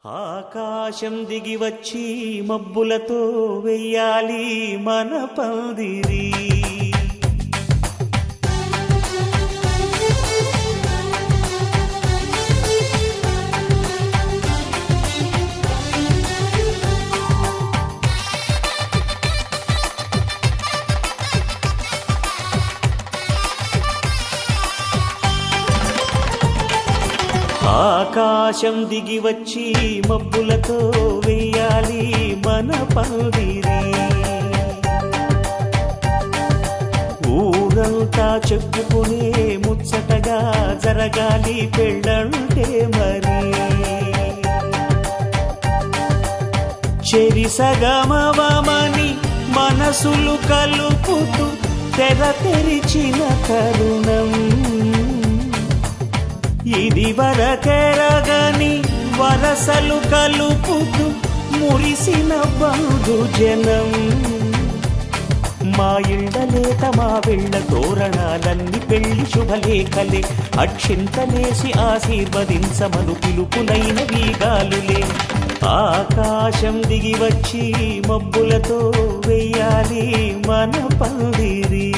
ఆకాశం దిగి వచ్చి మబ్బులతో వెయ్యాలి మన పందిరి. ఆకాశం దిగి వచ్చి మబ్బులతో వెయ్యాలి మన పందిరి. ఊరంతా చెప్పుకునే ముచ్చటగా జరగాలి పెళ్ళంటే మరి. చెరిసగమవమని మనసులు కలుపుతూ తెర తెరిచిన తరుణం ఇది వరకెరగని వరసలు కలుపుతూ మురిసిన బంధుజనం. మా ఇళ్ళలేత మా వెళ్ళ తోరణాలన్నీ పెళ్లి శుభలేఖలే. అక్షింతలేసి ఆశీర్వదించమను పిలుపునైన వీగాలులే. ఆకాశం దిగి వచ్చి మబ్బులతో వెయ్యాలి మన పందిరి.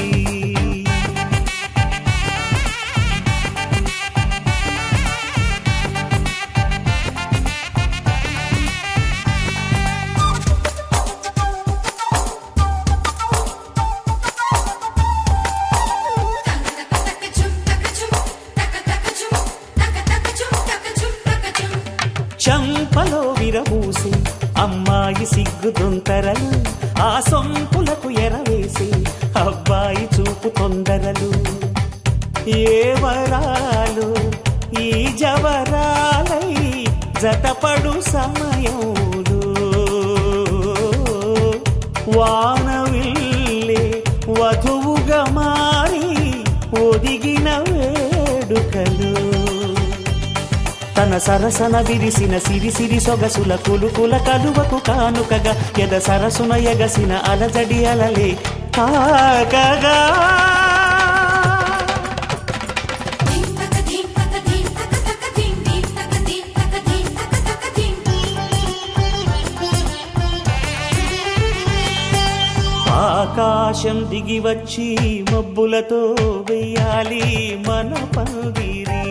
చంపలో విరబూసి అమ్మాయి సిగ్గు దొంతరలు, ఆ సొంపులకు ఎరవేసి అబ్బాయి చూపు తొందరలు. ఏ వరాలు ఈ జవరాలై జతపడు సమయంలో వానవిల్లే వధువుగా మారి ఒదిగిన వేడుకలు. తన సరసన విరిసిన సిరిసిరి సొగసుల కులుకుల కలువకు కానుకగా ఎద సరసున ఎగసిన అలజడి అలలే కాకగా. ఆకాశం దిగి వచ్చి మబ్బులతో వెయ్యాలి మన పందిరి.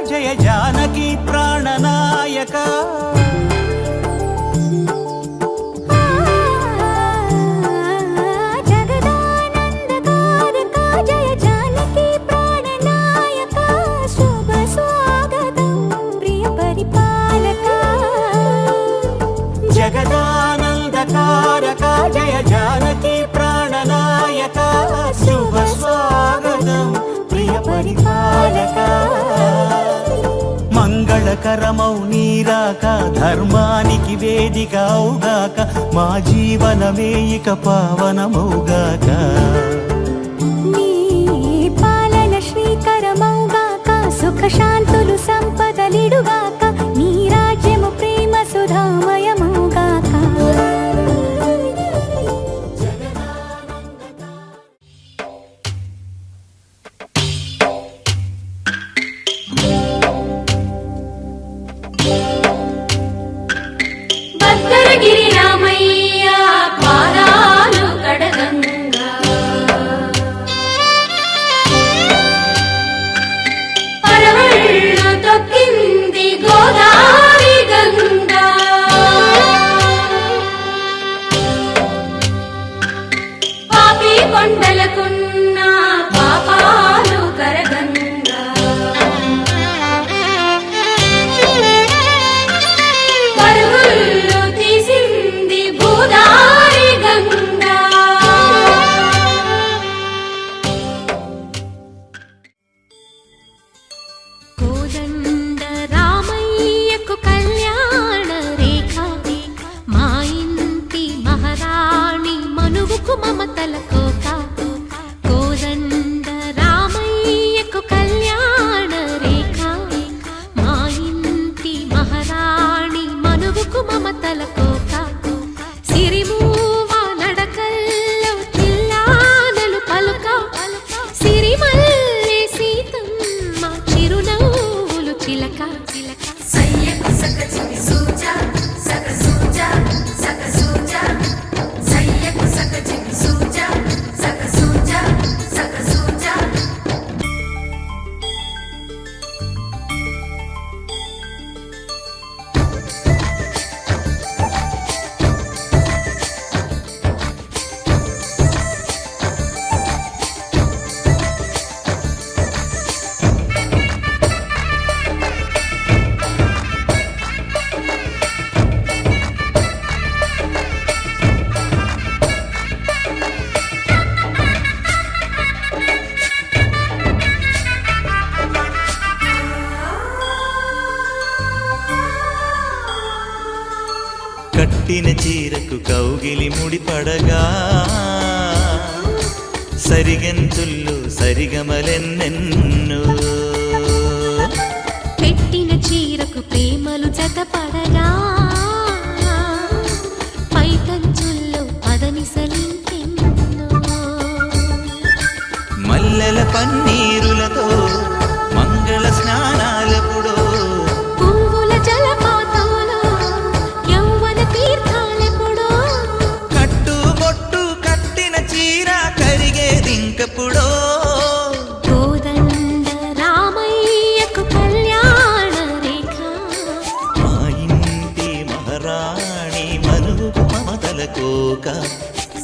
జయ జానకి ప్రాణనాయక. జగదానందకారక జయ జానకి ప్రాణనాయక. శుభ స్వాగతం ప్రియ పరిపాలక. జగదానందకారక జయ జానకి ప్రాణనాయక. శుభ స్వాగతం ప్రియ పరిపాలక. మంగళకరమౌ నీరాక ధర్మానికి వేదిక అవుగాక. మా జీవనమే ఇక పావనమౌగాక. నీ పాలన శ్రీకరమౌగాక. సుఖ శాంతులు సంపదలిడుగాక. నీ రాజ్యము ప్రేమ సుధామయమౌగాక. భద్రగిరి రామయ్య పాదాలు కడగంగా. పరవళ్ళు తొక్కింది గోదావరి గంగా. పాపి కొండలకున్న పాపాలు కరగంగా. పరుగులు తీసింది భూదారి గంగా. సిరిమూవ నడకల్లో చిల్లానలు పలుక సిరిమల్లె సీతమ్మ చిరునవ్వులు చిలక సయ్యకు సక చిమి సూజా సక సూజా సక సూజా సయ్యకు సక చిమి సూజా సక సూజా సక సూజా కట్టిన చీరకు కౌగిలి ముడిపడగా సరిగంతుల్లో సరిగమలెన్నెన్నో పెట్టిన చీరకు ప్రేమలు జతపడగా పైటంచుల్లో పదనిసలింకెన్నో మల్లెల పన్నీరులతో మంగళ స్నానాలెప్పుడో పువ్వుల జలపాతంలో యౌవన తీర్థాలెప్పుడో కట్టుబొట్టు కట్టిన చీర కరిగేదింకప్పుడో కోదండ రామయ్యకు కళ్యాణ రేఖ మా ఇంటి మహారాణి మనువు మమతల కోక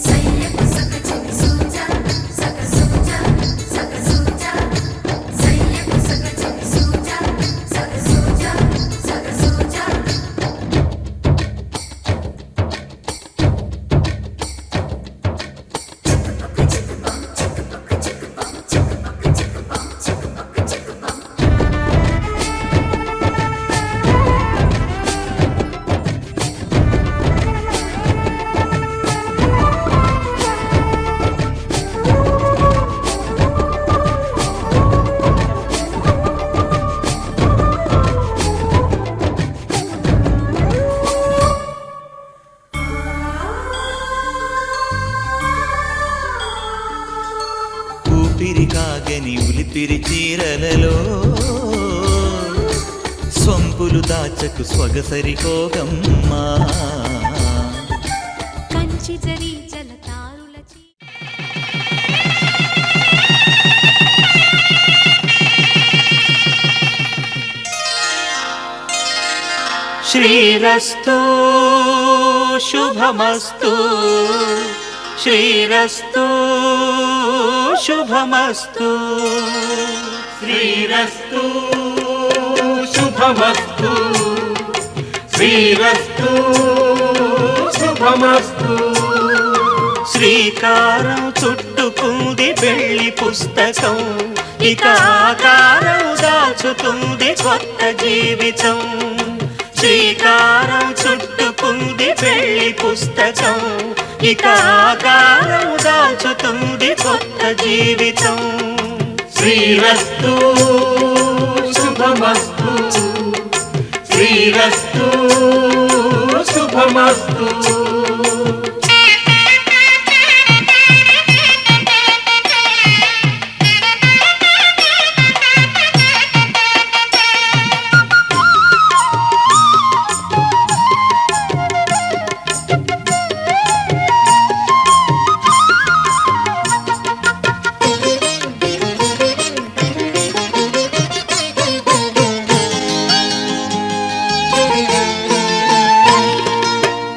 సయ్యకు సక చిమి సూజా సక సూజా సక సూజా సయ్యకు సక చిమి సూజా సక సూజా సక సూజా ఊపిరి కాగని ఉలిపిరి చీరలలో సొంపులు దాచకు స్వగసరి కోగమ్మా కంచి జరి జలతారుల శ్రీరస్తు శుభమస్తు శ్రీరస్తు శుభమస్తు శ్రీరస్తు శుభమస్తు శ్రీరస్తు శుభమస్తు శ్రీకారం చుట్టుకుంది పెళ్లి పుస్తకం ఇక ఆకారం దాచుతుంది కొత్త జీవితం శ్రీకారం చుట్టుకుంది పెళ్లి పుస్తకం ఇక ఆకారం దాచుతుంది కొత్త జీవితం శ్రీరస్తు శుభమస్తు శ్రీరస్తు శుభమస్తు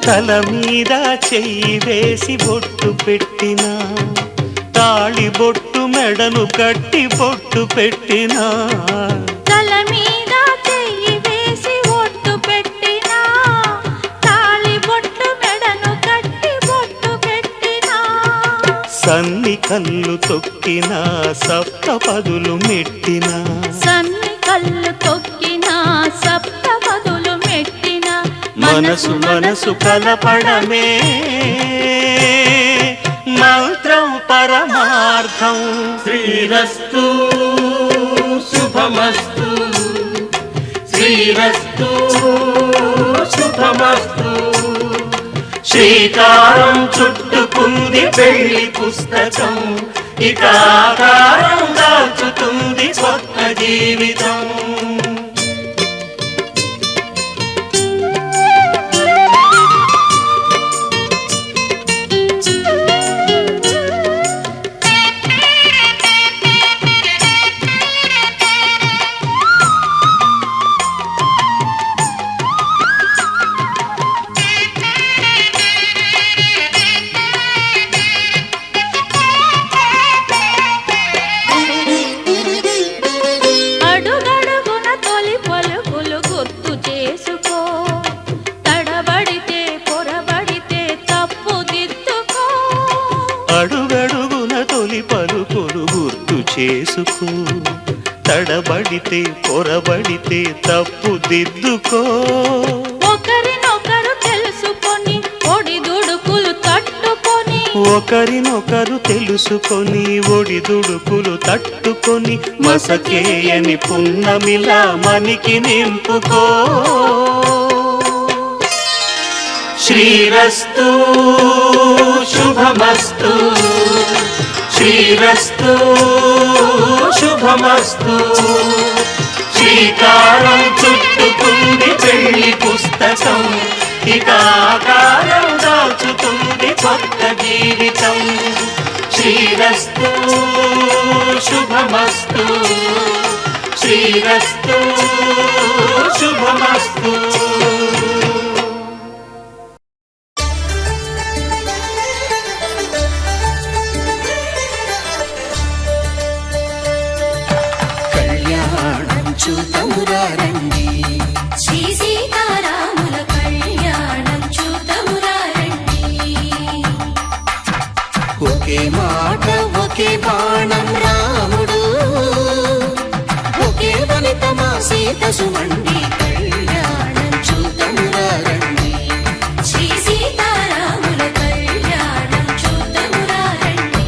తల మీద చెయ్యి వేసి బొట్టు పెట్టినా తాళి బొట్టు మెడను కట్టి బొట్టు పెట్టినా తల మీద చెయ్యి వేసి ఒట్టు పెట్టినా తాళి బొట్టు మెడను కట్టి బొట్టు పెట్టినా సన్ని కళ్ళు తొక్కినా సప్త పదులు మెట్టినా సన్ని కళ్ళు తొక్కినా సప్త పదులు మెట్టినా మనసు మనసు కలపడమే మంత్రం పరమార్థం శ్రీరస్తు శుభమస్తు శ్రీరస్తు శుభమస్తు శ్రీకారం చుట్టుకుంది పెళ్లి పుస్తకం, ఇక ఆకారం దాల్చుతుంది కొత్త జీవితం. అడుగడుగున తొలి పలుకులు గుర్తు చేసుకో, తడబడితే పొరబడితే తప్పు దిద్దుకో. అడుగడుగున తొలి పలుకులు గుర్తు చేసుకో, తడబడితే పొరబడితే తప్పు దిద్దుకో. ఒకరినొకరు తెలుసుకొని ఒడిదుడుకులు తట్టుకొని, ఒకరినొకరు తెలుసుకొని ఒడిదుడుకులు తట్టుకొని, మసకేయని పున్నమిలా మనికి నింపుకో. శ్రీరస్తు శుభమస్తు, శ్రీరస్తు శుభమస్తు. శ్రీకారం చుట్టుకుంది పెళ్లి పుస్తకం, ఇక ఆకారం దాల్చుతుంది కొత్త జీవితం. శ్రీరస్తు శుభమస్తు, శ్రీరస్తు శుభమస్తు. కళ్యాణం చూతమురారండి, శ్రీ సీతారాముల కళ్యాణం చూతమురా రండి. ఒకే మాట ఒకే బాణం రాముడు, ఒకే వనిత మా సీత సుమండి. కళ్యాణం చూతమురారండి, శ్రీ సీతారాముల కళ్యాణం చూతమురా రండి.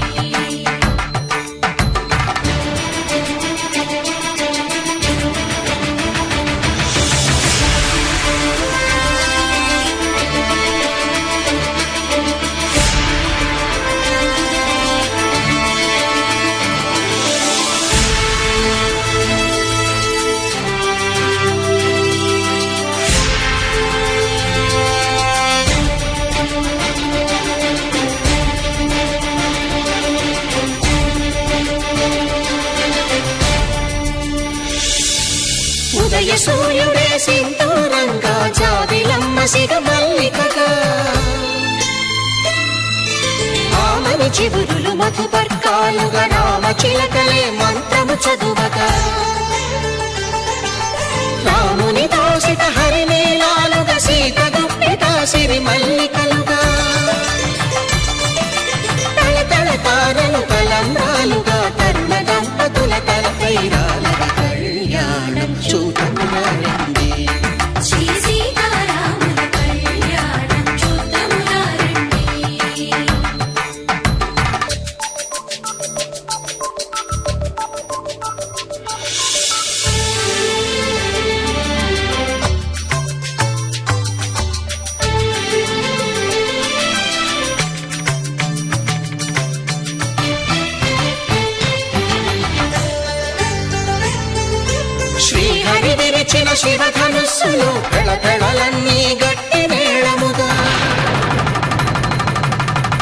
ఉదయ సూర్యుడే సింధూరంగా, జాబిలమ్మ సిగ మల్లికగా. ఆమని చివురులు మధుపర్కాలుగా, రామ చిలకలే మంత్రము చదువగా. రాముని దోసిత హరిమేళాలుగా, సీత గుప్పిట సిరి మల్లికలుగా. తల తల తారలు తలంబ్రాలుగా, తరుణ దంపతుల తలపైరాలుగా. కళ్యాణం చూతమురారండి, శ్రీ సీతారాముల కళ్యాణం చూతమురా రండి. శ్రీహరి విరిచిన శివధనుస్సులు, పెళపెళలన్నీ గట్టి మేళముగా.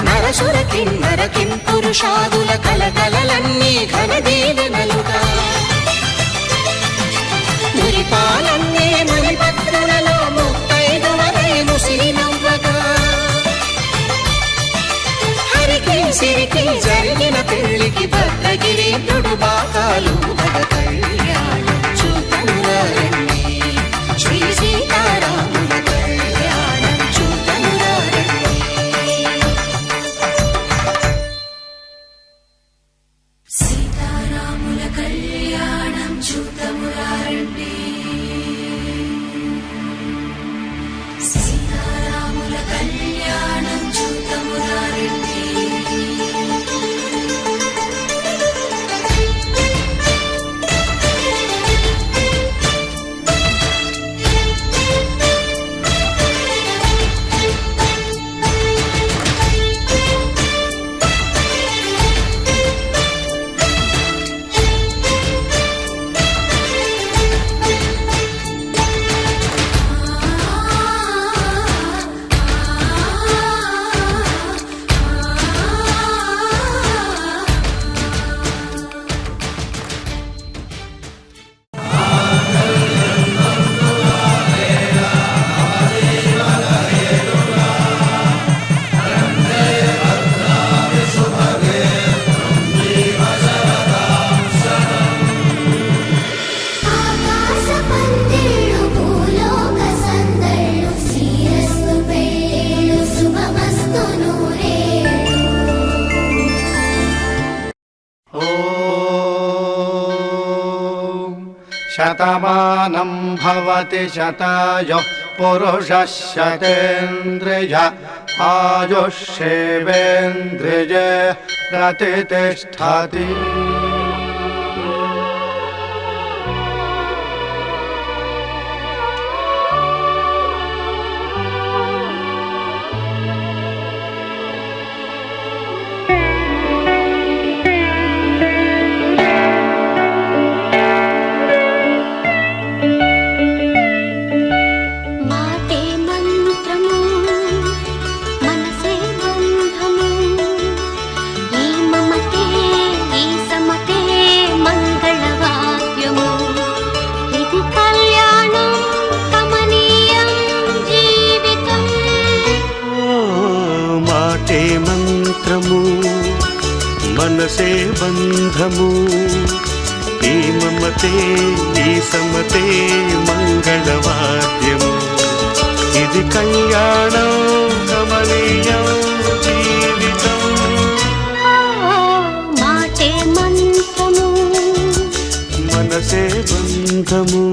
నరసుర కిన్నర కింపురుషాదుల కలకలలన్నీ ఘనదీవెనలుగా. మురిపాలన్నీ మణిపత్రులలో ముత్తైదువలై ముసిరి నవ్వగా. హరికి సిరికి జరిగిన పెళ్లికి భద్రగిరీంద్రుడు బాకాలు మగ. కళ్యాణం చూతమురారండి, శ్రీ సీతారాముల కళ్యాణం చూతమురారండి. సీతారాముల కళ్యాణం చూతమురా రండి. సీతారాముల కళ్యాణం చూతమురా రండి. శతమానం భవతి శతాయుః పురుషः శతేంద్రియ ఆయుష్యేవేంద్రియే ప్రతిష్టతి. మాటే మంత్రము మనసే బంధము ఈ మమతే ఈ సమతే మంగళవాద్యము ఇది కళ్యాణం కమనీయం జీవితం. మాటే మంత్రము మనసే బంధము ఈ మమతే ఈ సమతే మంగళవాద్యము ఇది కళ్యాణం కమనీయం జీవితం. మాటే మంత్రము మనసే బంధము.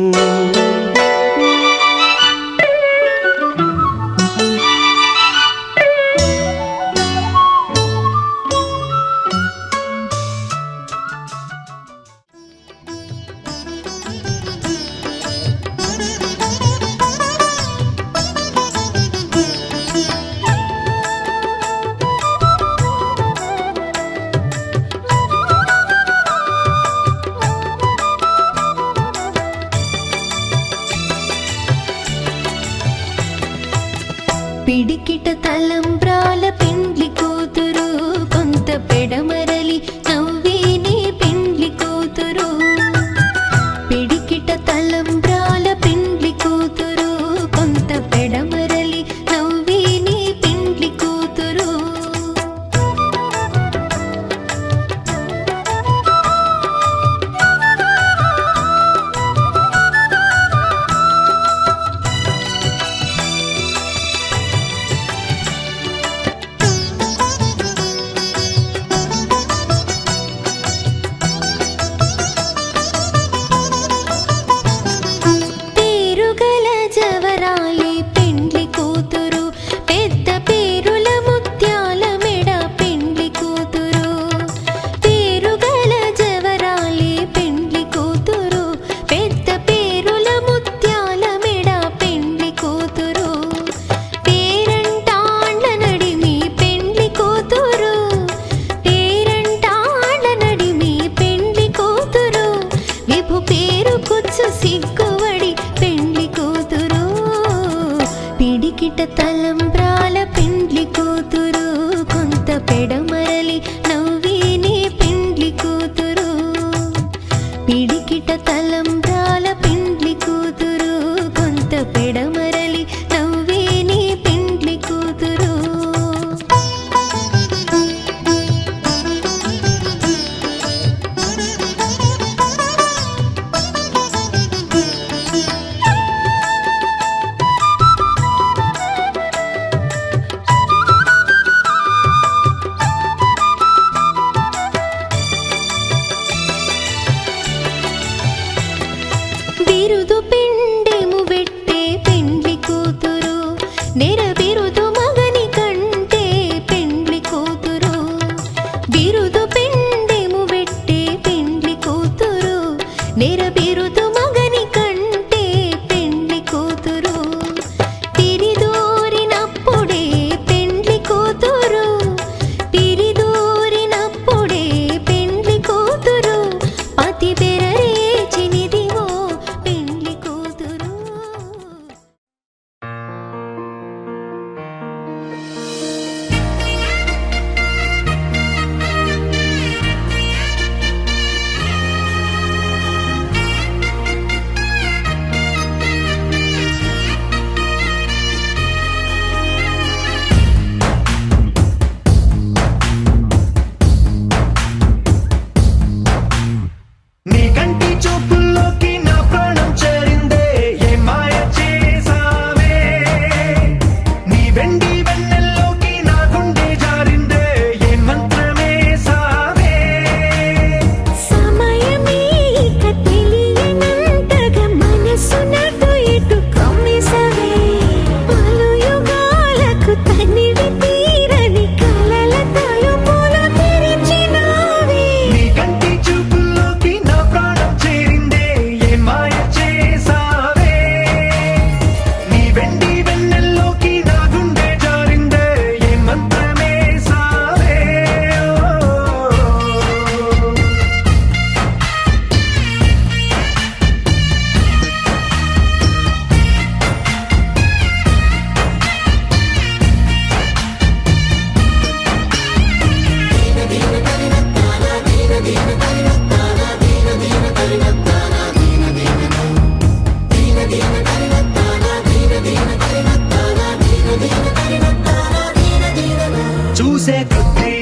చూసే కొద్దీ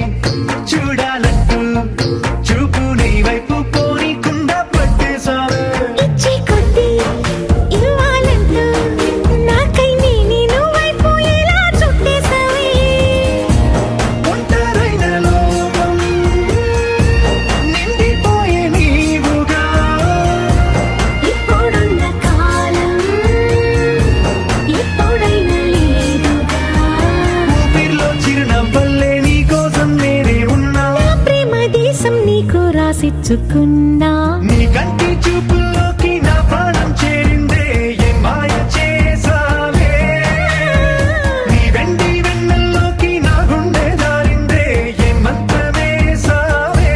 చూడాలంటూ చూపు నీ వైపు పోనీకుండా పట్టేశావే ఇచ్చే కొద్దీ ఇవ్వాలంటూ నాకై నేను వైపు ఎలా చుట్టేశావే ఒంటరైన లోకం నిండిపోయే నీవుగా ఇప్పుడున్న కాలం ఎప్పుడైనా లేదుగా ఊపిరిలో చిరునవ్వల్లే నీ కోసం నేనే ఉన్నా నా ప్రేమ దేశం నీకు రాసిచ్చుకున్నా నీ కంటి చూపుల్లోకి నా ప్రాణం చేరిందే ఏ మాయ చేసావే నీ వెండి వెన్నెల్లోకి నా గుండె జారిందే ఏ మంత్రమేసావే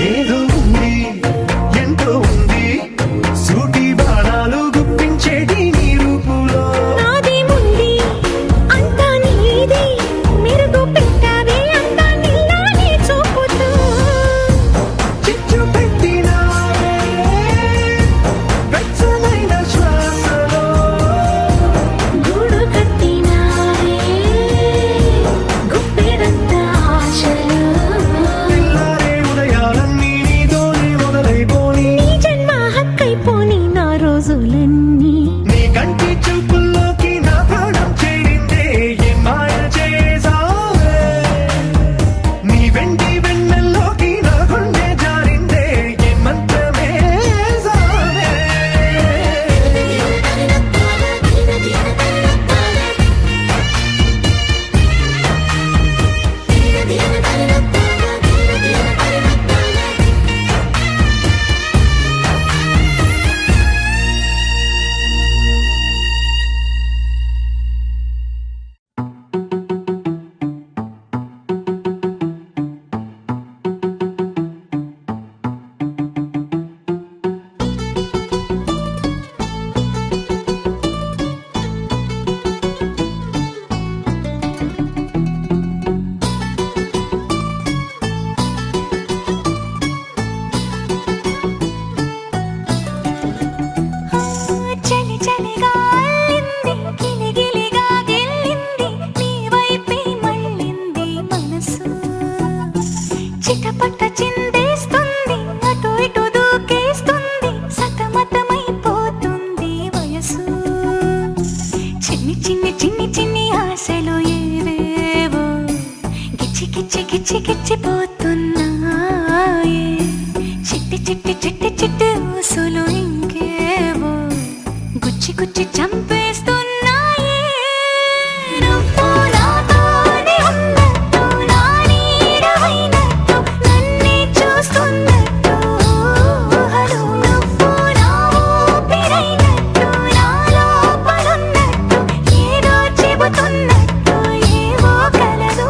ఏదో ఉంది ఎంతో ఉంది సూటి బాణాలు గుప్పించేటి నీ రూపులో నాదేముంది అంతా నీది మెరుగు పెట్టావే అంతా నీలానే చూపుతూ చిచ్చు పెట్టినావే వెచ్చనైన శ్వాసలో గూడు కట్టినావే గుప్పెడంత ఆశలు తెల్లారే ఉదయాలన్నీ నీతోనే మొదలైపోని నీ జన్మ హక్కైపోని నా రోజులన్నీ నీ కంటి చూపుల్లోకి నా ప్రాణం చేరిందే ఏ మాయ చేసావే నీ వెండి వెన్నెల్లోకి నా గుండె జారిందే ఏ మంత్రమేసావే చలి చలిగా అల్లింది గిలిగిలిగా గిల్లింది నీ వైపే మళ్ళింది మనసు చిటపట చిందేస్తుంది అటు ఇటు దూకేస్తుంది సతమతమైపోతుంది వయసు చిన్ని చిన్ని చిన్ని చిన్ని ఆశలు ఏవేవో గిచ్చి గిచ్చి గిచ్చి గిచ్చిపోతున్నాయే చిట్టి చిట్టి చిట్టి చిట్టి ఊసులు ఇంకేవో గుచ్చి గుచ్చి చంపేస్తున్నాయే నువ్వు నాతోనే ఉన్నట్టు నా నీడవైనట్టు నన్నే చూస్తున్నట్టు ఊహలు నువ్వు నా ఊపిరైనట్టు నా లోపలున్నట్టు ఏదో చెబుతున్నట్టు ఏవో కలదు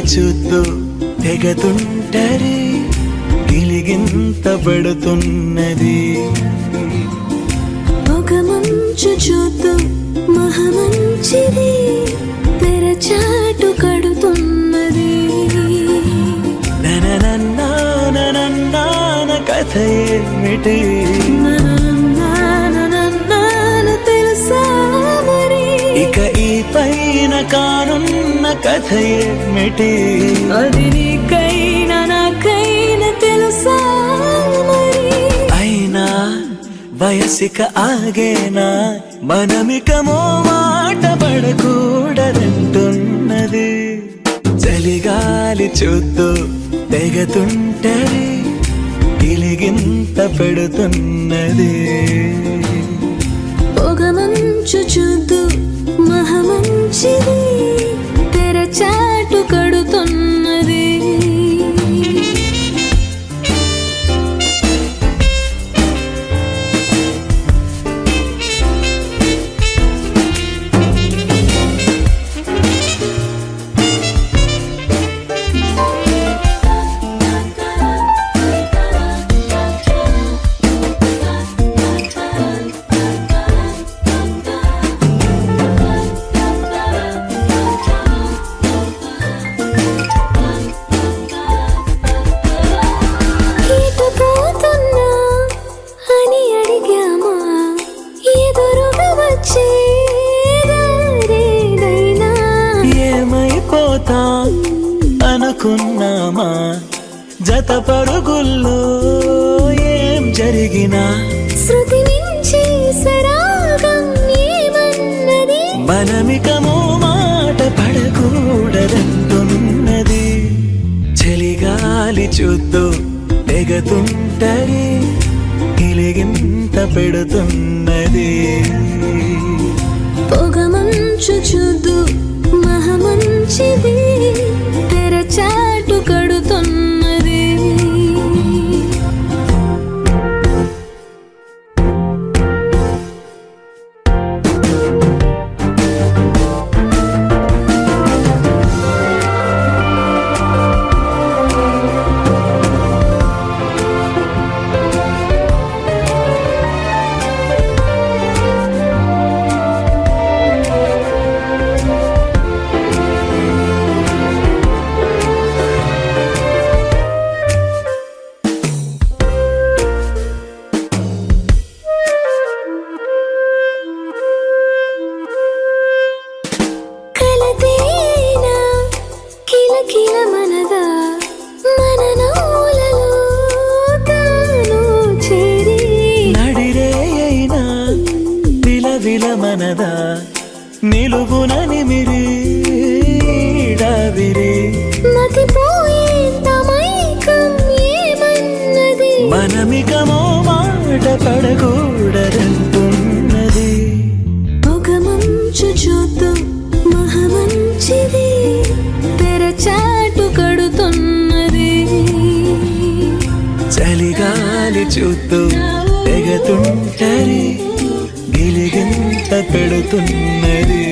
చూస్తూ తెగతుంటరి గిలిగింత పడుతున్నది ఒక మంచు చూతూ మహమంచిది తెరచాటు కడుతున్నది నన్న కథ ఏమిటి తెలుసా మరి ఇక ఈ పైన కానున్న కథ ఏమిటి అది నీకైనా నాకైనా తెలుసా మరి అయినా వయసిక ఆగేనా మనమికమో మాట పడకూడదంటున్నది చలిగాలి చూస్తూ తెగతుంటరి గిలిగింత పెడుతున్నది పొగ మంచు చూద్దు మహమంచిది తెరచాటు కడుతున్నది ఈతపోతున్నా అని అడిగామా ఎదురుగా వచ్చే దారేదైనా ఏమైపోతా అనుకున్నామా జత పరుగుల్లో ఏం జరిగినా శృతి మించి సరాగం ఏమన్నది మనమికమో మాట పడకూడదంటున్నది చలిగాలి చూస్తూ తెగతుంటరి గిలిగింత పెడుతున్నది పొగ మంచు చూద్దు మహమంచిది తెరచాటు కడుతున్నది కలతేనా కిలకిల మనదా మన నవ్వులలో తాను చేరి నడిరే అయినా విలవిల మనదా నిలువున నిమిరి డవిరి మతిపోయేంత మైకం ఏమన్నది మనమికమో మాట పడకూడదంటున్నది పొగ మంచు చూద్దు మహమంచిది తెరచాటు కడుతున్నది చలిగాలి చూస్తూ తెగతుంటరి గిలిగింత పెడుతున్నది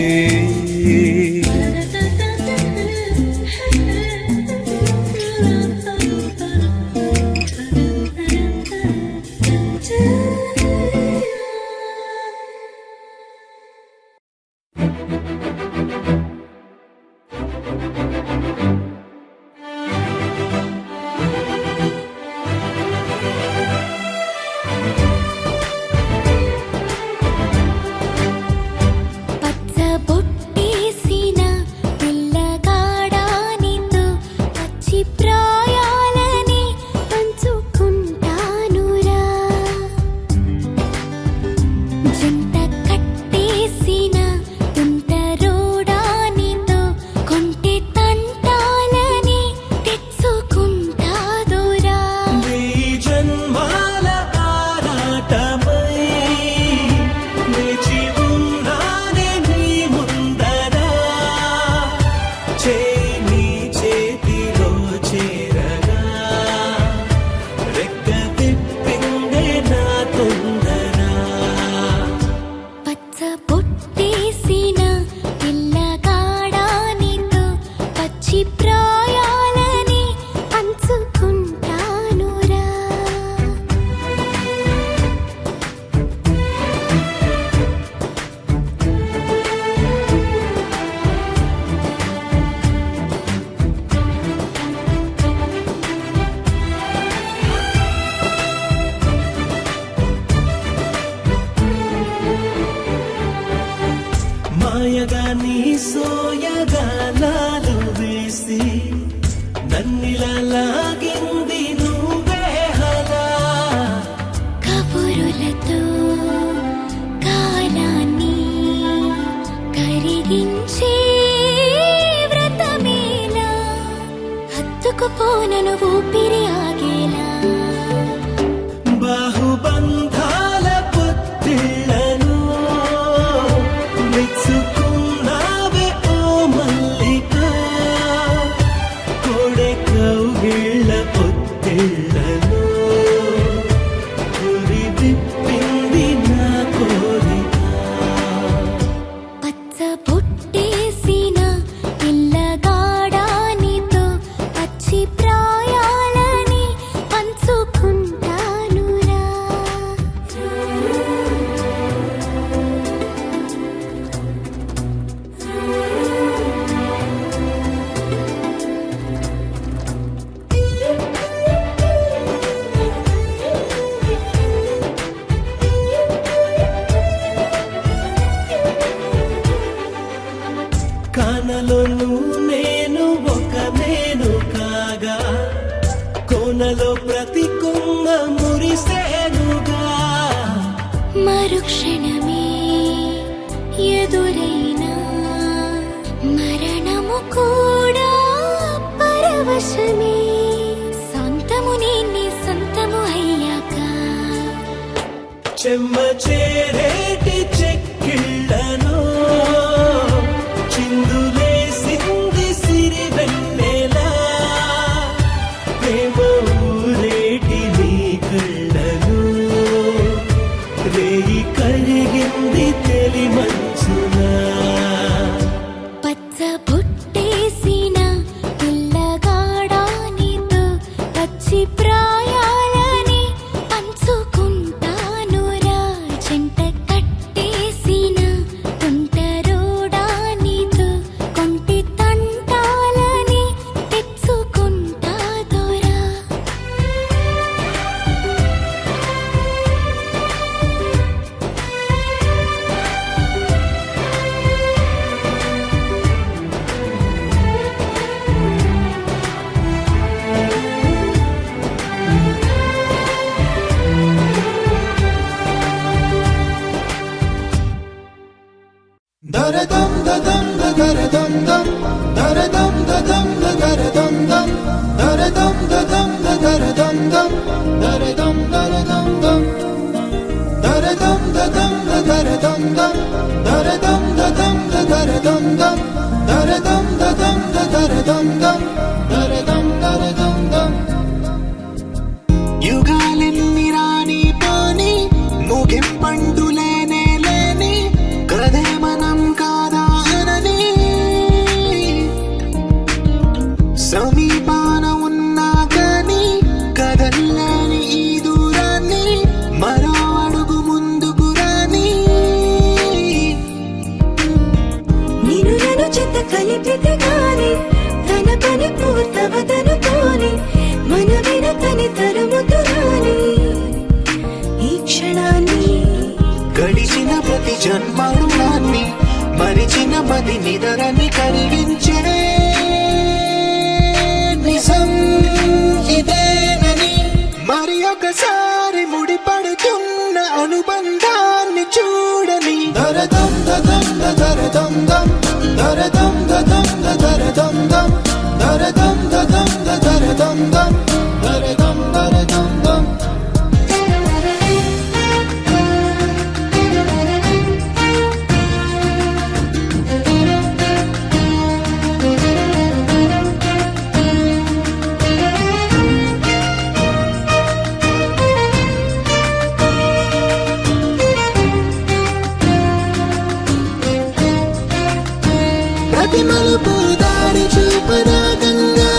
పచ్చ బొట్టేసిన పిల్లగాడానితో పచ్చి ప్రాయాలని పంచుకుంటానురా కమ్మగా నీ సోయగానాలు వేసి నన్నిలా లాగింది నువ్వే హలా. కబురులతో కాలాన్ని కరిగించే వ్రతమేలా, హత్తుకుపోనను ఊపిరి ఆగేలా. బాహుబంధాల పొత్తిళ్లను మెచ్చుకున్నావే ఓ మల్లిక, కోడె కౌగిళ్ళ పొత్తిళ్లను గురి విప్పింది నా కోరిక. పచ్చ బొట్టేసిన పిల్లగాడానితో పచ్చి ప్రాయాలని పంచుకుంటానురా. కానలోను నేను ఒక నేను కాగా, కోనలో ప్రతి కొమ్మ మురిసేనుగా. మరుక్షణమే ఎదురైనా మరణము కూడా పరవశమే. సొంతము నీ సొంతము అయ్యాక చెమ్మ చేరేటి చెక్కిళ్ళను చిందులేసింది సిరి వెన్నెలా, ప్రేమ ఊరేటి నీ కళ్ళను రేయి కరిగింది తెలి మంచునా. పచ్చ బుట్టేసిన పిల్లగాడానితో పచ్చి ప్రాయాలని పంచుకుంటానురా. జంట కట్టేసిన తుంటరోడానితో కొంటి తంటాలని తెచ్చుకుంటా దొరా. దరదం దదం దరదం దం దరదం దదం దరదం దం దరదం దదం దరదం దం దరదం దరదం దం దరదం దదం దరదం దం దరదం దదం దరదం దం దరదం దదం దరదం దం దరదం దరదం దం. యుగాలెన్ని రాని పోని ముగింపండు లేనే లేని కదే మనం కాదా అనని, సమీపాన ఉన్నా కానీ కదల్లేని ఈ దూరాన్ని మరో అడుగు ముందుకు రాని. నిన్ను నన్ను చెత్త కలిపితే గాని తన పని పూర్తవదనుకోని మన వెనకని తరుముతురాని ఈ క్షణాన్ని. గడిచిన ప్రతి జన్మరుణాన్ని మరిచిన మది నిదరని కరిగించే నిజం ఇదేనని, మరి ఒకసారి ముడిపడుతున్న అనుబంధాన్ని చూడని. దరదం దదం దరదం దం దరదం దదం దరదం దం దరదం దదం దరదం దం దరదం దరదం దం. ప్రతి మలుపు దారి చూపదా గంగా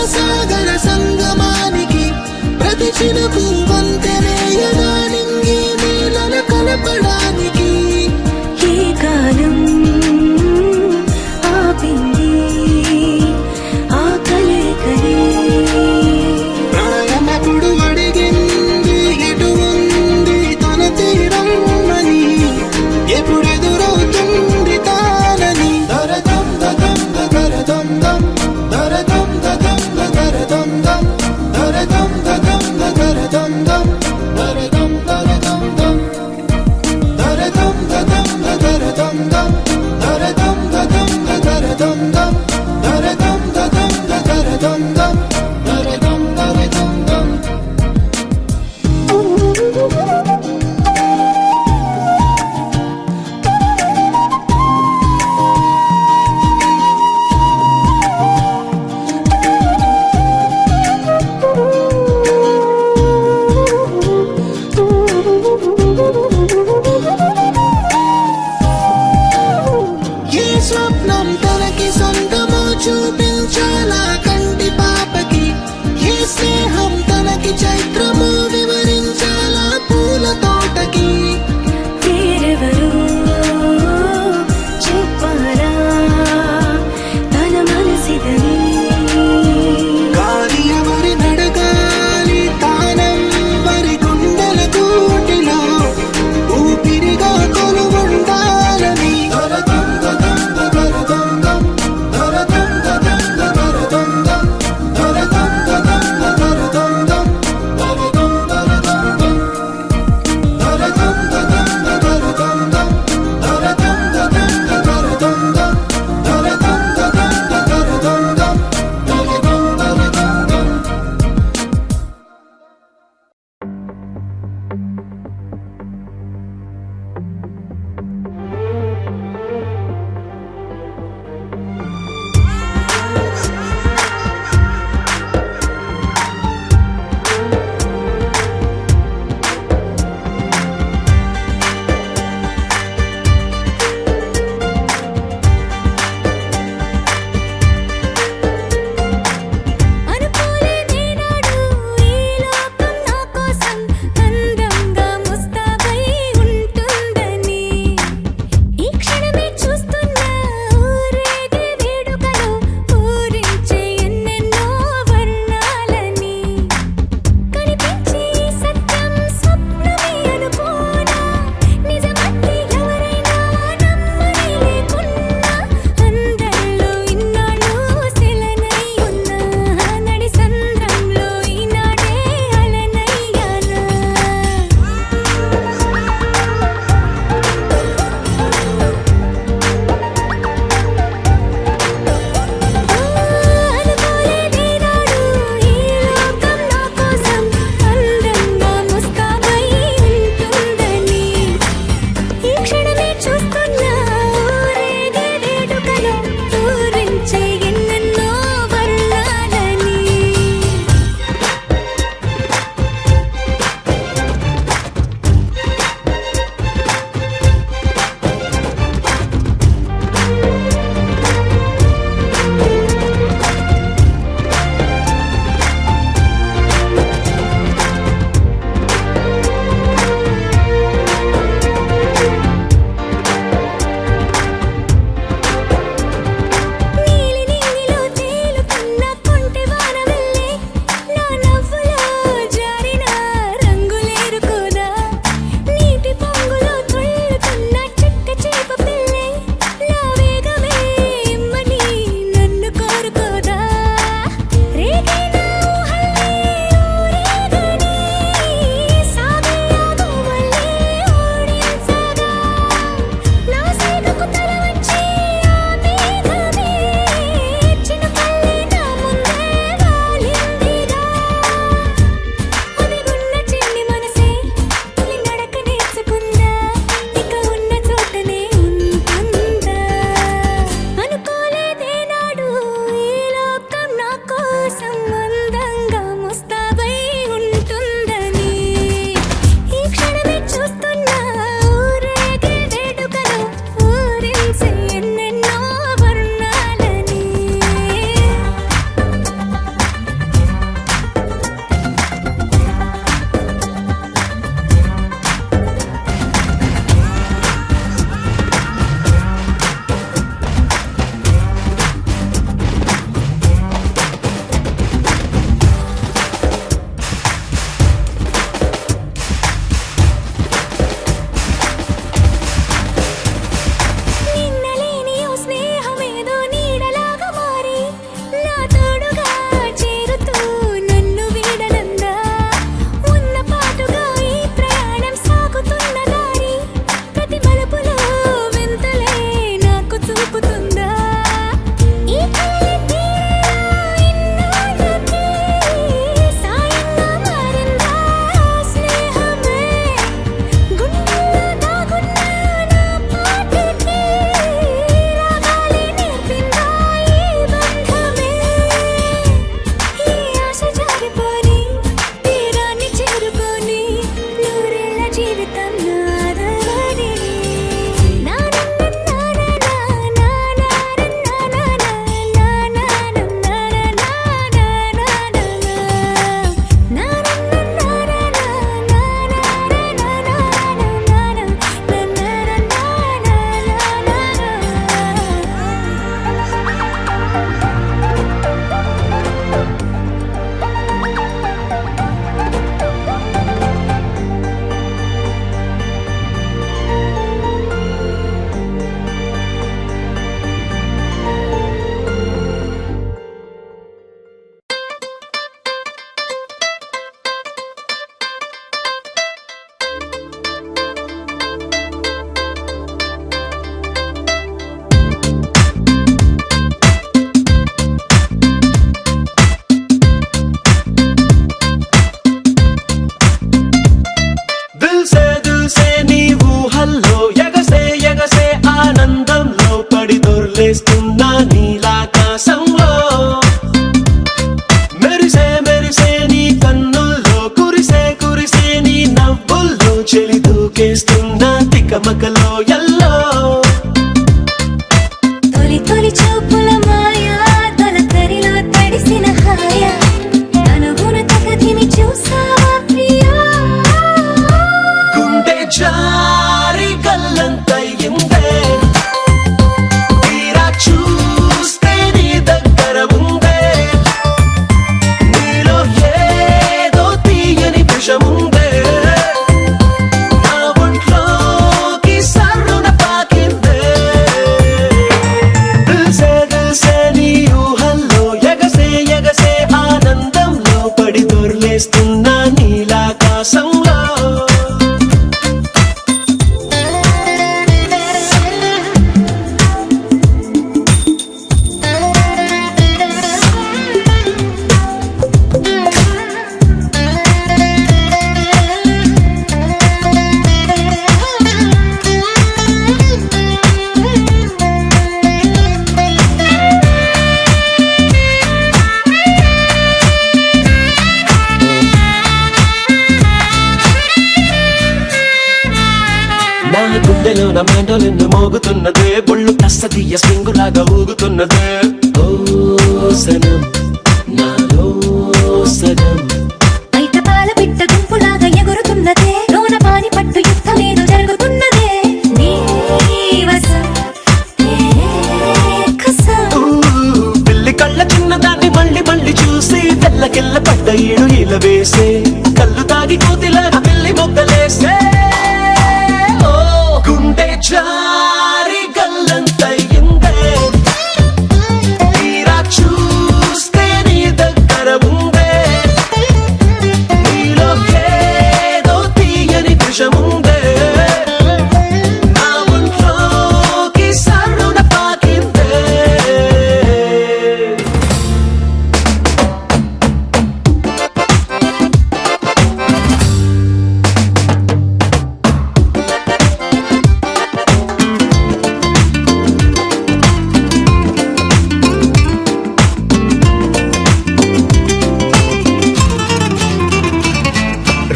దిల్సే నీ ఊహల్లో ఎగసే ఎగసే ఆనందంలో పడి దొర్లేస్తున్నా నీలాకాశంలో మెరిసే మెరిసే నీ కన్నుల్లో కురిసే కురిసే నీ నవ్వుల్లో చెలి దూకేస్తున్నా తికమకలో ఎల్లో తొలి తొలి చూపుల మాయా తొలకరిలో తడిసిన హాయ అనుగుణ తగదిని చూసావా ప్రియా గుండె జారి కల్లంతయ్యిందే తీరా చూస్తే నీ దగ్గర ఉందే నీలో ఏదో తీయని విషముందే నా ఒంట్లోకి సర్రున పాకిందే దిల్సే నీ ఊహల్లో ఎగసే ఎగసే ఆనందంలో పడి దొర్లేస్తున్నా నీలాకాశంలో నా గుండెలో నా మెండోలెన్ను మోగుతున్నదే బొళ్ళు కస్తీయ స్ప్రింగులాగా ఊగుతున్నదే ఓ సనం నాలో సగం బయట పాల బిడ్డ గుంపులాగా ఎగురుతున్నదే లోన పాని పట్టు యుద్ధమేదో జరుగుతున్నదే నీ వసం నే కసం ఊ, పిల్లి కళ్ళ చిన్నదాన్ని మళ్ళీ మళ్ళీ చూసి తెల్లకెళ్ళ పడ్డ ఈడు ఇలా వేసే కళ్ళు తాగి కోతిలాగా పిల్లి మొగ్గలేసే ఓ గుండె జారి గల్లంతయ్యిందే తీరా చూస్తే నీ దగ్గర ఉందే నీలో ఏదో తీయని విషముందే నా ఒంట్లోకి సర్రున పాకిందే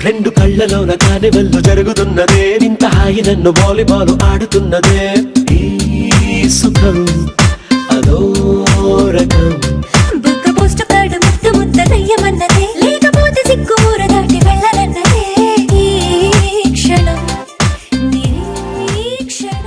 రెండు కళ్ళలోన కానివెల్లు జరుగుతున్నదే ఇంత హాయి నన్ను వాలీబాల్ ఆడుతున్నదే ఈ సుఖం అదో రకం బుక్క పోస్ట్ కార్డు ముద్దు ముద్దలయ్యమన్నదే లేకపోతే సిగ్గు ఊర దాటి వెళ్ళనన్నదే ఈ క్షణం నిరీక్షణం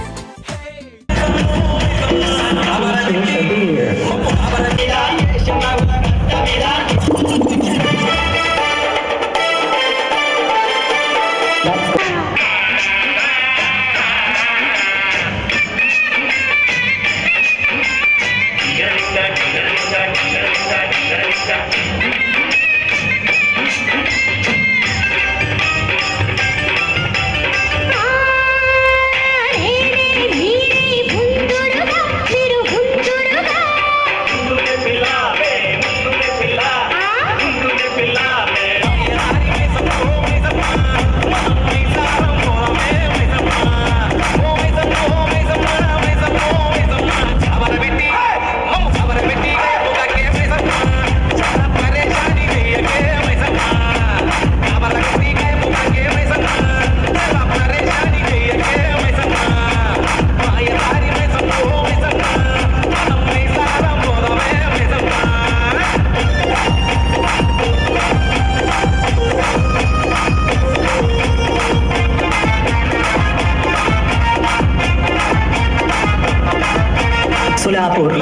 సోలాపూర్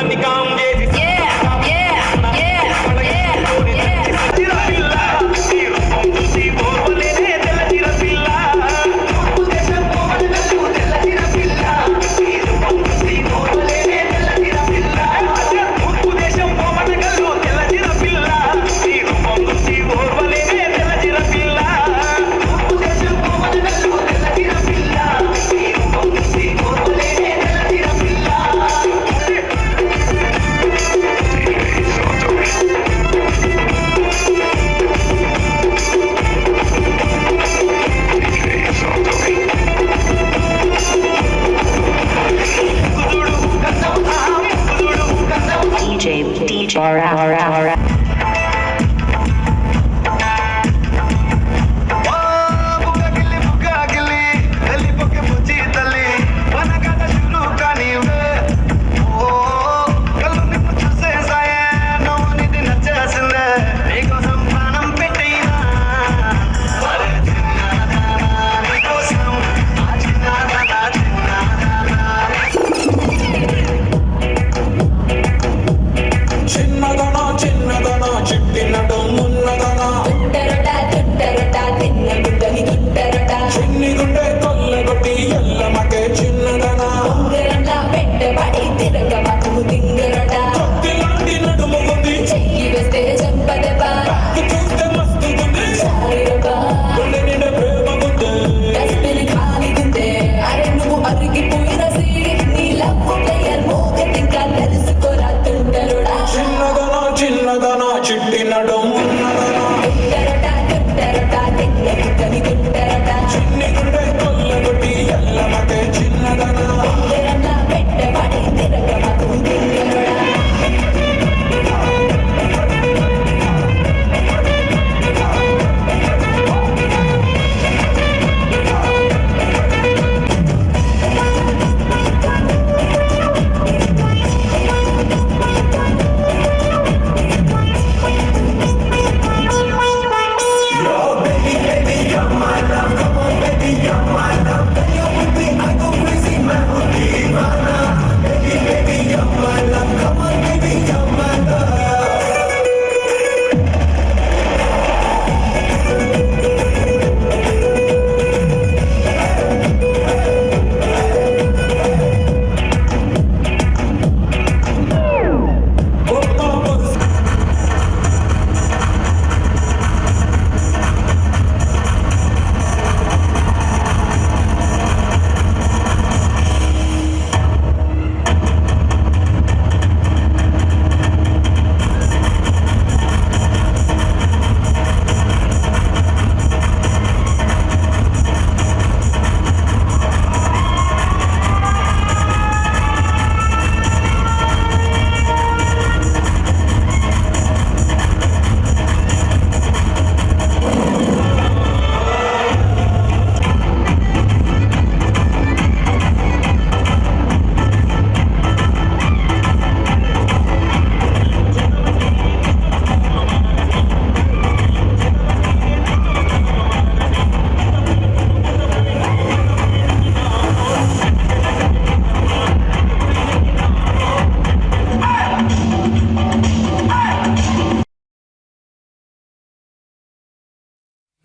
గుండె కొల్లగొట్టి ఎల్లమకే చిన్నదనా ఉంగరంలా పెట్టబడి తిరగమకు తింగరట కొద్దిలాంటి నడుము ఉంది చెయ్యి వేస్తే చంపదబా చూస్తే మస్తుగుంది చాలిరబా గుండె నిండా ప్రేమ గుండె డస్ట్బిన్ ఖాళీగుందే అరే నువ్వు అరిగిపోయిన సీడి నీ లవ్ ప్లేయర్ మోగతింకా తెలుసుకోరా తుంటరుడా చిన్నదనా చిన్నదనా చిట్టి నడుము ఉన్నదనా తుంటరట తుంటరట తింగని తుంటరట చిన్ని గుండె కొల్లగొట్టి ఎల్లమకే చిన్నదనా ఉంగరంలా పెట్టబడి తిరగమకు తింగరడా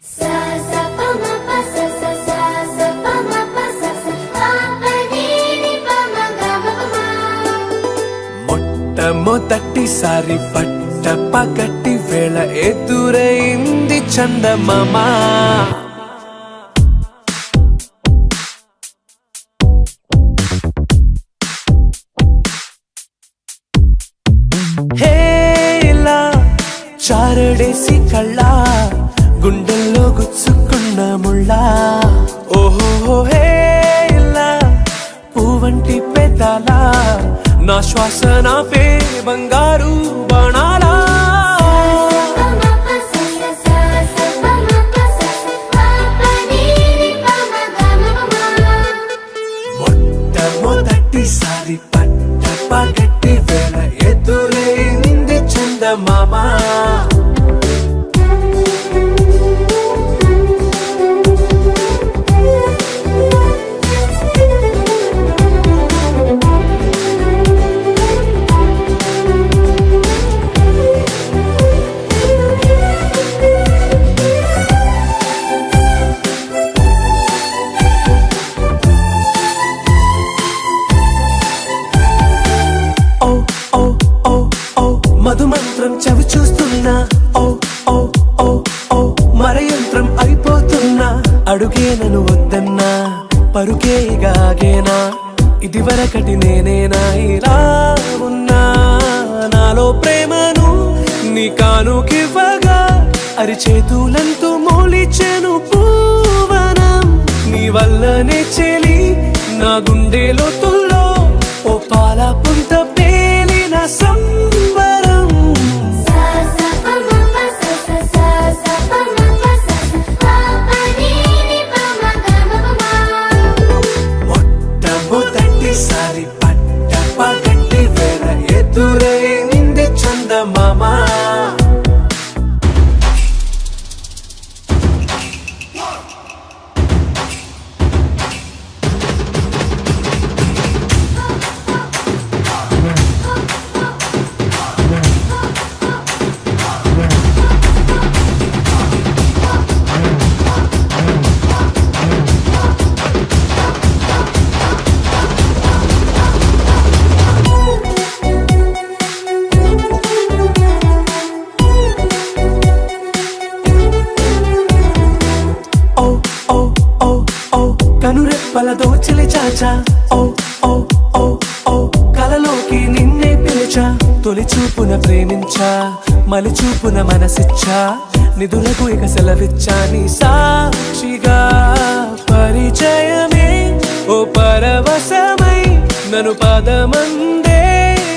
sa sa pa ma pa sa sa sa sa pa ma pa sa sa pa pa ni ni pa ma ga ma pa ma మొట్టమొదటిసారి పట్ట పగటి వేళ ఎదురైంది చందమామ హేలా చారడేసి కళ్ళ గుండెల్లో గుచ్చుకున్న ముళ్ళ ఓహో హేలా పువ్వంటి పెదాల నా శ్వాస నా పే బంగారు బాణాలా pa ma pa sa sa sa sa pa ma pa sa sa pa pa ni ni pa ma ga ma pa ma మొట్టమొదటిసారి పట్ట పగటి వేళ ఎదురైంది చందమామ ఓ ఓ ఓ ఓ మధుమంత్రం చవి చూస్తున్నా ఓ ఓ ఓ ఓ మరయంత్రం అయిపోతున్నా అడుగే నన్ను వద్దన్నా పరుగే గాగేనా ఇది వరకటి నేనేనా ఇలా ఉన్నా నాలో ప్రేమను నీ కానుకివ్వగా అరిచేతులంతో మోలిచెను పూవనం నీ వల్లనే చెలి నా గుండె లోతుల్లో ఓ పాల పుంత పేలిన సంబరం sa sa pa ma pa sa sa sa sa pa ma pa sa sa pa pa ni ni pa ma ga ma pa ma మొట్టమొదటిసారి పట్ట పగటి వేళ ఎదురైంది చందమామ కనురెప్పల దోచలి చాచా ఓ ఓ ఓ ఓ కలలోకి నిన్నే పిలిచా తొలి చూపున ప్రేమించా మలి చూపున మనసిచ్చా నిధులకు ఇక సెలవిచ్చా నీ సాక్షిగా పరిచయమే ఓ పరవశమై నన్ను పదమందే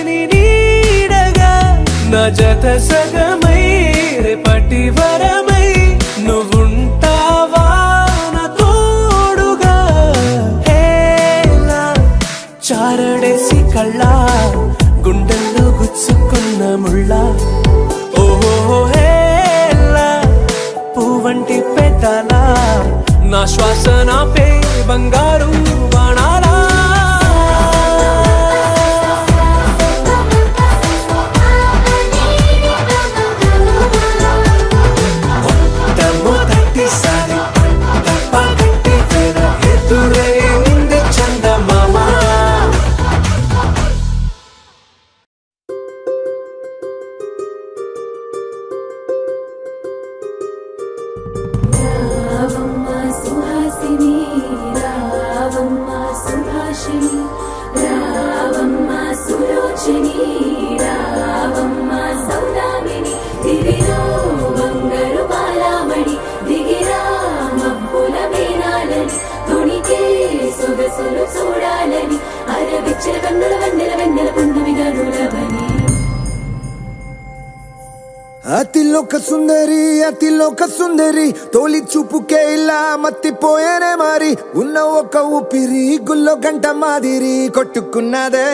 నీ నీడగా నా జత సగమై రేపటి వరమై నువ్వుంటావా నా తోడుగా హేలా చారడేసి కళ్ళ గుండెల్లో గుచ్చుకున్న ముళ్ళ ఓహో హేలా పువ్వంటి పెదాల నా శ్వాస నాపే బంగారు బాణాలా మొదటిసారి పగటి వేళ ఎదురైంది చందమామ రావమ్మ సుహాసిని రావమ్మ సుభాషిణి రావమ్మ సులోచని రావమ్మ సౌదామిని దివిలో బంగారు బాలామణి దిగిరా మబ్బుల మేనాలని తుణికే సొగసులు చూడాలని అరవిచ్చల కన్నుల వెన్నెల వెన్నెల పున్నమిగా నులవని అతిలోక సుందరి తోలి చూపుకే ఇలా మత్తిపోయేనే మారి ఉన్న ఒక ఊపిరి గుల్లో గంట మాదిరి కొట్టుకున్నదే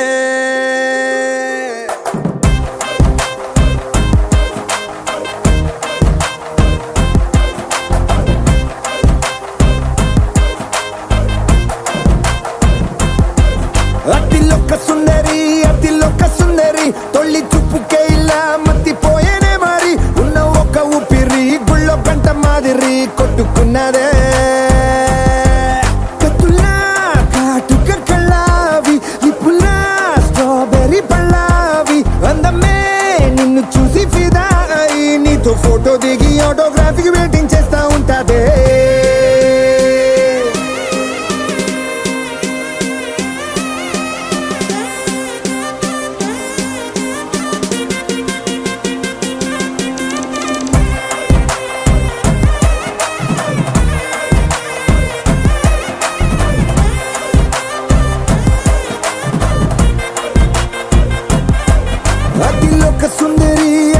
అతిలోక సుందరి తొలి చూపుకే ఇలా మత్తిపోయేనే మారి ఉన్న ఒక ఊపిరి గుళ్ళో గంట మాదిరి కొట్టుకున్నదే కత్తులా కాటుక కళ్ళావి ఇప్పులా స్ట్రాబెర్రీ పళ్ళావి అందమే నిన్ను చూసి ఫిదా అయి నీతో ఫోటో దిగి ఆటోగ్రాఫీకి వెయిటింగ్ చేస్తా ఉంటాదే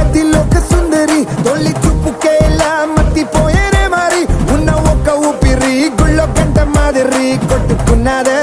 అతిలోక సుందరి తొలి చూపుకే ఇలా మత్తిపోయేనే మారి ఉన్న ఒక ఊపిరి గుళ్ళో గంట మాదిరి కొట్టుకున్నదే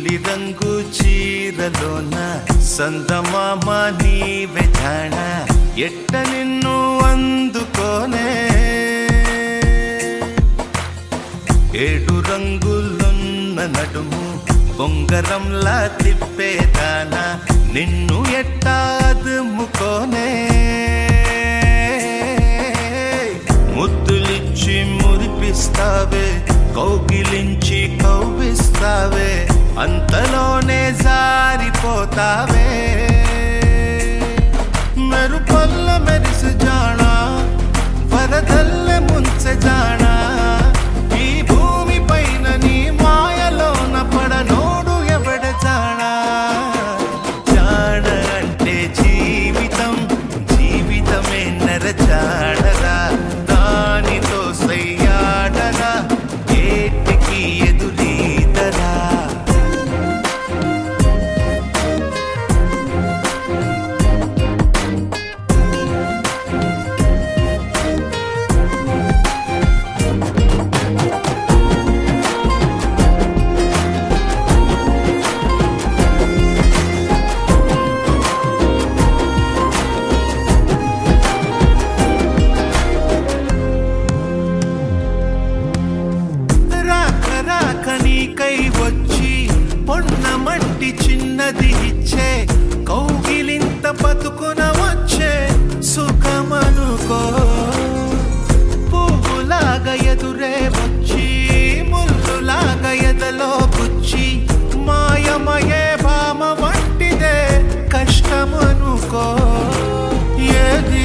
నీలి రంగు చీరలోన సందమామ నీవే జాణ ఎట్ట నిన్ను అందుకోనే ఏడు రంగులున్న నడుము బొంగరంలా తిప్పేదానా నిన్ను ఎట్టాదుముకోనే ముద్దులిచ్చి మురిపిస్తావే కౌగిలించి కవ్విస్తావే అంతలోనే జారిపోతావే మెరుపల్ల మెరిసి జానా వరదల్ల ముంచె జానా ఈ భూమి పైన నీ మాయలోన పడనోడు ఎవడ జానా జాణ అంటే జీవితం జీవితమే నరజాడరా దానితో సయ్యాడరా ఏటికి ఎదురీదరా నీకై వచ్చి పొన్నమంటి చిన్నది ఇచ్చే కౌగిలింత బతుకున వచ్చే సుఖమనుకో పువ్వులాగా ఎదురే వచ్చి ముల్లులాగా ఎదలో గుచ్చి మాయమయే భామ వంటిదే కష్టమనుకో ఏది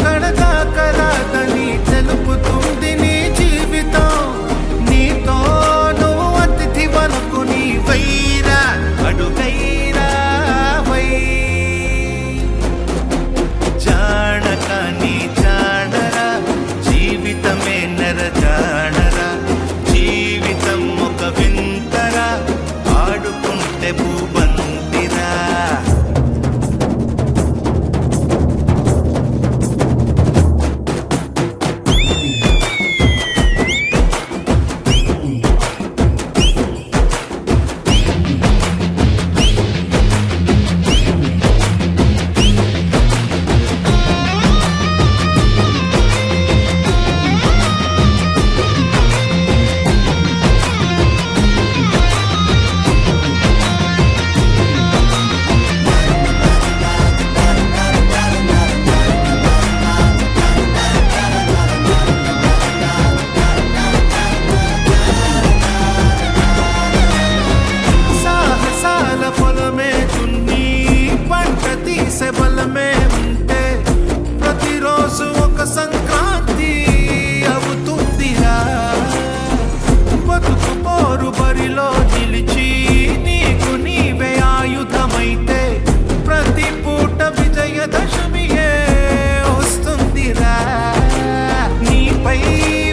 కడదాకరాదని తెలుపుతుంది నీ జీవితం నీతో వనుకుని వైరా అడుగైరా వై జానక నీ జానరా జీవితమే నర జానరా జీవితం ఒక వింతరా ఆడుకుంటే భూబంతిరా పొలమే దున్ని పంట తీసే బలమే ఉంటే ప్రతిరోజు ఒక సంక్రాంతి అవుతుందిరా బతుకు పోరు బరిలో నిలిచి నీకు నీవే ఆయుధమైతే ప్రతి పూట విజయదశమియే వస్తుందిరా నీపై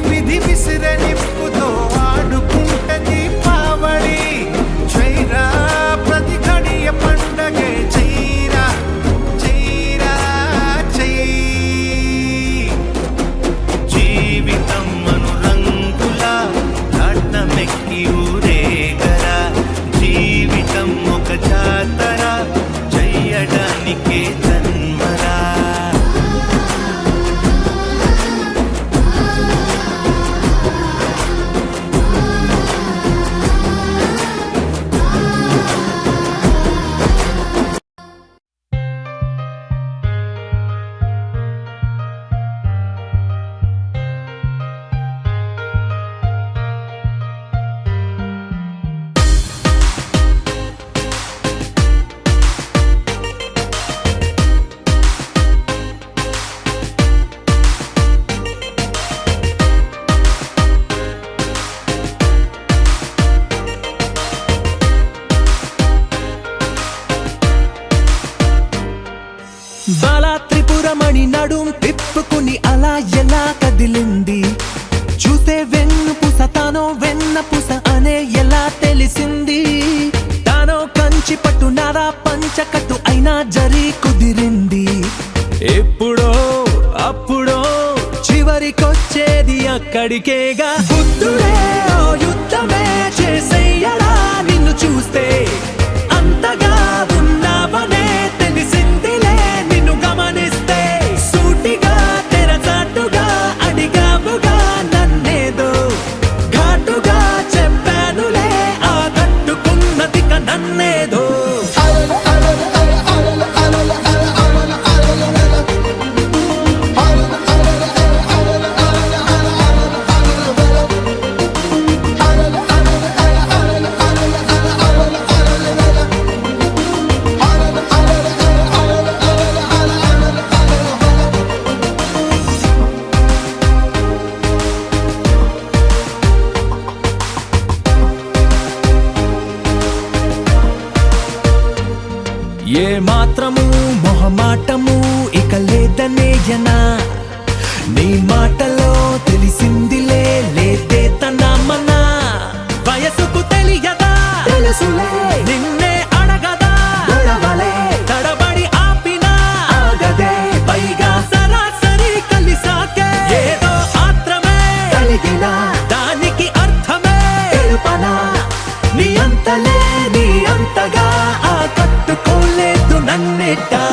విధి విసిరే నిప్పుతో ఆడుకుంటే దీపావళి చైరా ప్రతి ఘడియ పండగే చైరా చైరా చై జీవితం అనురంగులా నాట్నమెక్కి ఊరేగరా జీవితం ఒక జాతర చెయ్యడానికే జన్మరా బాలా త్రిపురమణి నడుం తిప్పుకుని అలా ఎలా కదిలింది చూసే వెన్నుపూస తానో వెన్నపూస అనే ఎలా తెలిసింది తానో కంచి పట్టు నారా పంచకట్టు అయినా జరి కుదిరింది ఎప్పుడో అప్పుడో చివరికొచ్చేది అక్కడికేగా బుద్ధుడే ఓ యుద్ధమే చేసెయ్యడా నిన్ను చూస్తే లేదనేయనా నీ మాటలో తెలిసిందిలే లేదే తన మన వయసుకు తెలియదా తెలుసులే నిన్నే అడగదా గొడవలే తడబడి ఆపినా ఆగదే పైగా సరాసరి కలిసాకే ఏదో ఆత్రమే కలిగినా దానికి అర్థమే తెలుపనా నీ అంతలే నీ అంతగా ఆకట్టుకోలేదు నన్నెట్టా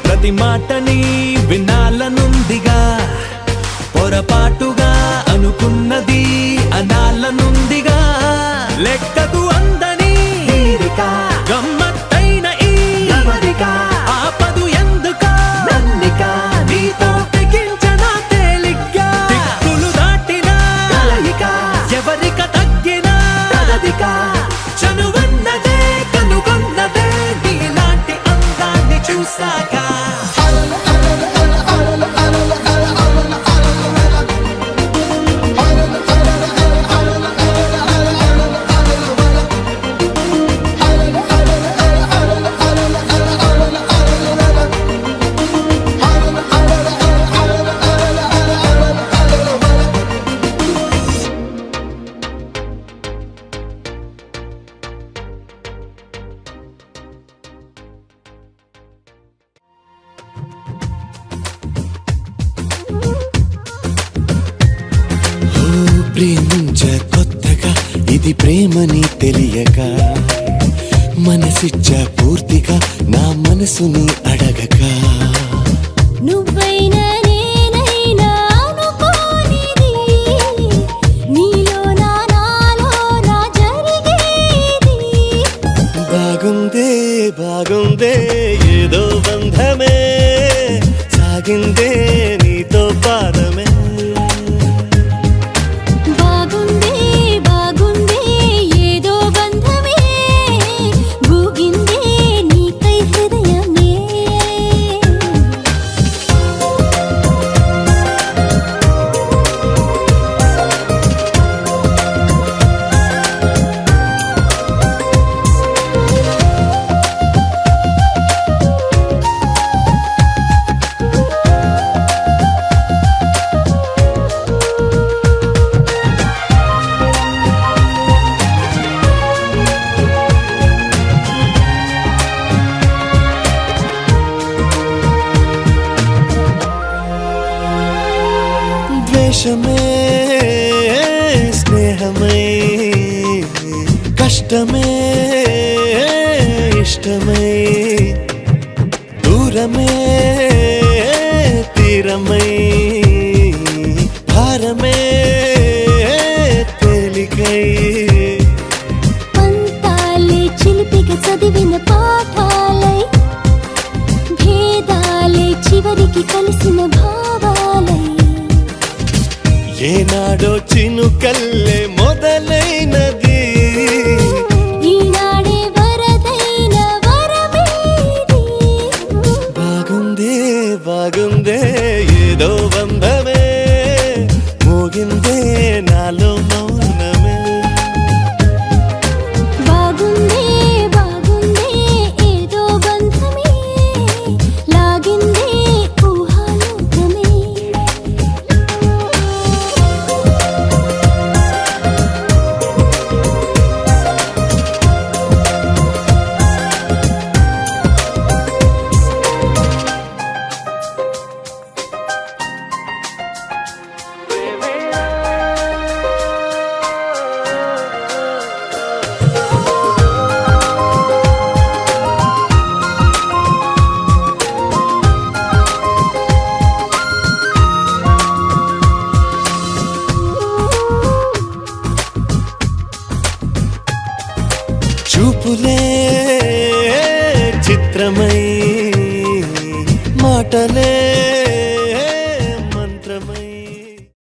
ప్రతి మాటని వినాలనుందిగా పొరపాటుగా అనుకున్నది అనాలనుందిగా లెక్కకు అందని గమ్మత్తైన ఈ ఆపదు ఎందుకా నన్నిక నీతో తెగించన తేలిగ్గా దిక్కులు దాటిన ఎవరిక తగ్గిన చనువన్నదే కనుగొన్నదే నీలాంటి అందాన్ని చూసాక ప్రేమించ కొత్తగా ఇది ప్రేమని తెలియక మనసిచ్చ పూర్తిగా నా మనసుని అడగక నువ్వైనా నేనైనా అనుకోనిది నీలో నాలో నా జరిగేది బాగుందే బాగుందే ఏదో బంధమే సాగిందే నీతో పాదమే బాగుందే బాగుందే ఏదో బంధమే భూగిందే నీకై హృదయమే ద్వేషమే స్నేహమై కష్టమే ఇష్టమై దూరమే తీరమై భారమే తేలికై పంతాలే చిలిపిగా చదివిన పాఠాలై భేదాలే చివరికి కలిసిన భావాలై ఏనాడో చినుకల్లే మొదలైనది ఈనాడే వరదైన వరమేది బాగుందే బాగుందే ఏదో బంధమే మోగిందే నాలో మౌనమే బాగుందే బాగుందే చూపులే చిత్రమై మాటలే